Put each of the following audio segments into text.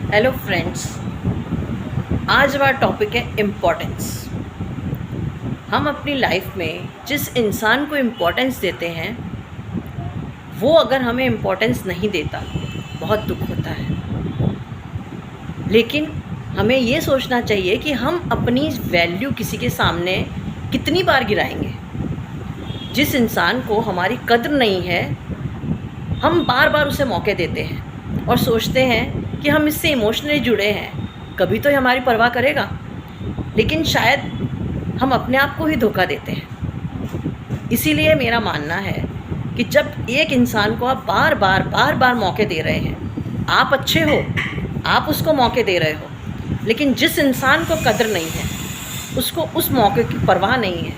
Hello friends, आज हमारा topic है इम्पोर्टेंस। हम अपनी लाइफ में जिस इंसान को इम्पोर्टेंस देते हैं वो अगर हमें इम्पोर्टेंस नहीं देता बहुत दुख होता है। लेकिन हमें ये सोचना चाहिए कि हम अपनी वैल्यू किसी के सामने कितनी बार गिराएंगे। जिस इंसान को हमारी कद्र नहीं है हम बार बार उसे मौके देते हैं और सोचते हैं कि हम इससे इमोशनली जुड़े हैं, कभी तो ये हमारी परवाह करेगा। लेकिन शायद हम अपने आप को ही धोखा देते हैं। इसीलिए मेरा मानना है कि जब एक इंसान को आप बार बार मौके दे रहे हैं, आप अच्छे हो, आप उसको मौके दे रहे हो, लेकिन जिस इंसान को कदर नहीं है, उसको उस मौके की परवाह नहीं है,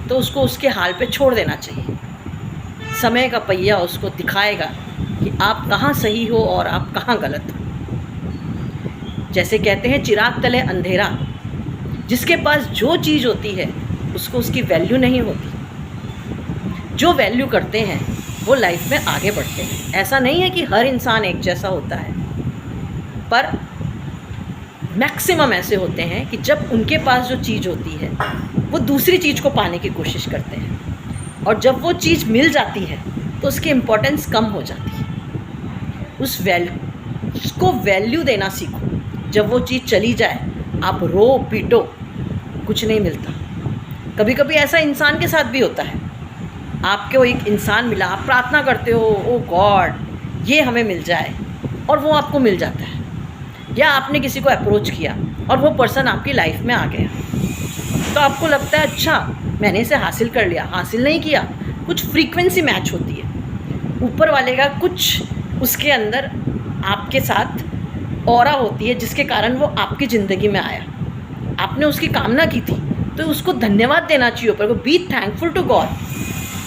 तो उसको उसके हाल पे छोड़ देना चाहिए। समय का पहिया उसको दिखाएगा कि आप कहाँ सही हो और आप कहाँ गलत हो। जैसे कहते हैं चिराग तले अंधेरा, जिसके पास जो चीज़ होती है उसको उसकी वैल्यू नहीं होती। जो वैल्यू करते हैं वो लाइफ में आगे बढ़ते हैं। ऐसा नहीं है कि हर इंसान एक जैसा होता है, पर मैक्सिमम ऐसे होते हैं कि जब उनके पास जो चीज़ होती है वो दूसरी चीज़ को पाने की कोशिश करते हैं, और जब वो चीज़ मिल जाती है तो उसकी इम्पोर्टेंस कम हो जाती है। उसको वैल्यू देना सीखो। जब वो चीज़ चली जाए आप रो पीटो, कुछ नहीं मिलता। कभी कभी ऐसा इंसान के साथ भी होता है, आपको एक इंसान मिला, आप प्रार्थना करते हो ओ गॉड ये हमें मिल जाए, और वो आपको मिल जाता है। या आपने किसी को अप्रोच किया और वो पर्सन आपकी लाइफ में आ गया, तो आपको लगता है अच्छा मैंने इसे हासिल कर लिया। हासिल नहीं किया, कुछ फ्रीक्वेंसी मैच होती है, ऊपर वाले का कुछ उसके अंदर आपके साथ ऑरा होती है, जिसके कारण वो आपकी ज़िंदगी में आया। आपने उसकी कामना की थी तो उसको धन्यवाद देना चाहिए ऊपर को। बी थैंकफुल टू गॉड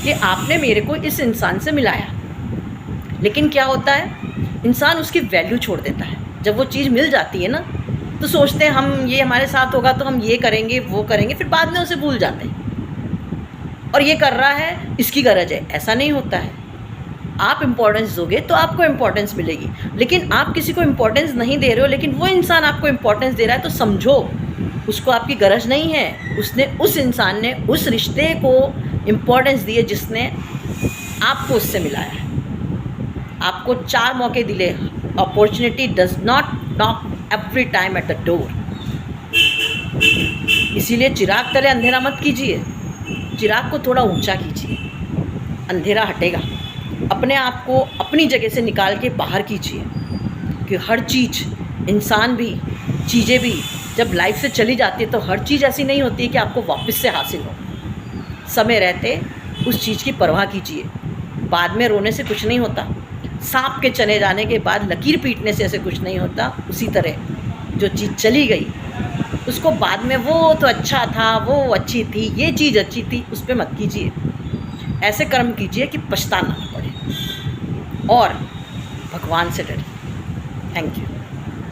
कि आपने मेरे को इस इंसान से मिलाया। लेकिन क्या होता है, इंसान उसकी वैल्यू छोड़ देता है। जब वो चीज़ मिल जाती है ना, तो सोचते हैं हम ये हमारे साथ होगा तो हम ये करेंगे वो करेंगे, फिर बाद में उसे भूल जाते हैं। और ये कर रहा है इसकी गरज है, ऐसा नहीं होता है। आप इम्पोर्टेंस दोगे तो आपको इम्पोर्टेंस मिलेगी। लेकिन आप किसी को इम्पोर्टेंस नहीं दे रहे हो, लेकिन वो इंसान आपको इम्पोर्टेंस दे रहा है, तो समझो उसको आपकी गरज नहीं है। उस इंसान ने उस रिश्ते को इम्पोर्टेंस दी है जिसने आपको उससे मिलाया है। आपको 4 मौके दिले। Opportunity does not knock every time at the door. इसीलिए चिराग तले अंधेरा मत कीजिए, चिराग को थोड़ा ऊंचा कीजिए, अंधेरा हटेगा। अपने आप को अपनी जगह से निकाल के बाहर कीजिए कि हर चीज़, इंसान भी, चीज़ें भी जब लाइफ से चली जाती है तो हर चीज़ ऐसी नहीं होती है कि आपको वापस से हासिल हो। समय रहते उस चीज़ की परवाह कीजिए। बाद में रोने से कुछ नहीं होता, सांप के चले जाने के बाद लकीर पीटने से ऐसे कुछ नहीं होता। उसी तरह जो चीज़ चली गई उसको बाद में वो तो अच्छा था, वो अच्छी थी, ये चीज़ अच्छी थी, उस पर मत कीजिए। ऐसे कर्म कीजिए कि पछताना न पड़े और भगवान से डरिए। Thank you.